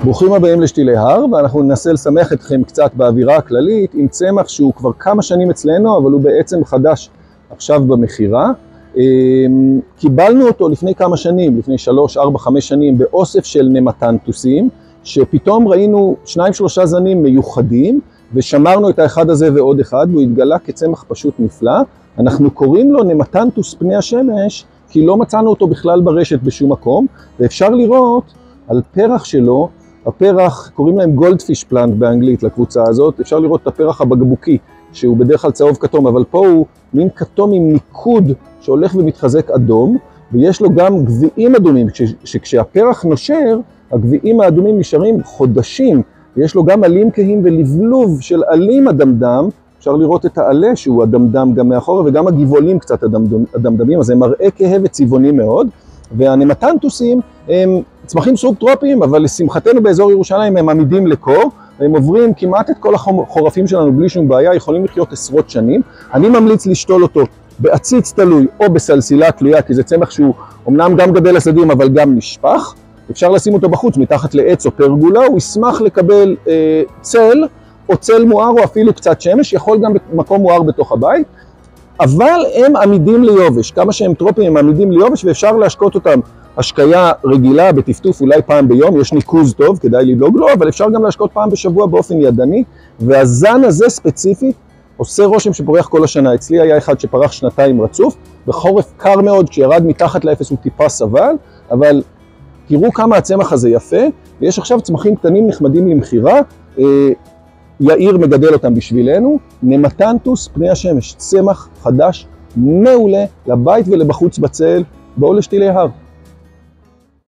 ברוכים הבאים לשתילי הר, ואנחנו ננסה לשמח אתכם קצת באווירה הכללית עם צמח שהוא כבר כמה שנים אצלנו, אבל הוא בעצם חדש עכשיו במחירה. קיבלנו אותו לפני כמה שנים, לפני 3, 4, 5 שנים, באוסף של נמטנטוסים, שפתאום ראינו 2-3 זנים מיוחדים, ושמרנו את האחד הזה ועוד אחד, והוא התגלה כצמח פשוט נפלא. אנחנו קוראים לו נמטנטוס פני השמש, כי לא מצאנו אותו בכלל ברשת בשום מקום, ואפשר לראות על פרח שלו, הפרח, קוראים להם גולדפיש פלנט באנגלית לקבוצה הזאת, אפשר לראות את הפרח הבקבוקי, שהוא בדרך כלל צהוב כתום, אבל פה הוא מין כתום עם ניקוד שהולך ומתחזק אדום, ויש לו גם גביעים אדומים, שכשהפרח נושר, הגביעים האדומים נשארים חודשים, ויש לו גם עלים כהים ולבלוב של עלים אדמדם, אפשר לראות את העלה שהוא אדמדם גם מאחורה, וגם הגבעולים קצת אדמדמים, אז זה מראה כהה וצבעוני מאוד, והנמטנטוסים הם צמחים סוג טרופיים, אבל לשמחתנו באזור ירושלים הם עמידים לקור, והם עוברים כמעט את כל החורפים שלנו בלי שום בעיה, יכולים לחיות עשרות שנים. אני ממליץ לשתול אותו בעציץ תלוי או בסלסילה תלויה, כי זה צמח שהוא אמנם גם גדל לשדים אבל גם נשפח. אפשר לשים אותו בחוץ מתחת לעץ או פרגולה, הוא ישמח לקבל צל או צל מואר או אפילו קצת שמש, יכול גם במקום מואר בתוך הבית, אבל הם עמידים ליובש, כמה שהם טרופיים הם עמידים ליובש, ואפשר להשקות אותם השקיה רגילה בטפטוף אולי פעם ביום, יש ניקוז טוב, כדאי לדאוג לו, אבל אפשר גם להשקות פעם בשבוע באופן ידני, והזן הזה ספציפית עושה רושם שפורח כל השנה. אצלי היה אחד שפרח 2 רצוף, בחורף קר מאוד, כשירד מתחת לאפס הוא טיפה סבל, אבל תראו כמה הצמח הזה יפה, ויש עכשיו צמחים קטנים נחמדים למחירה, יאיר מגדל אותם בשבילנו, נמטנטוס פני השמש, צמח חדש, מעולה לבית ולבחוץ בצל, בואו לשתילי הר.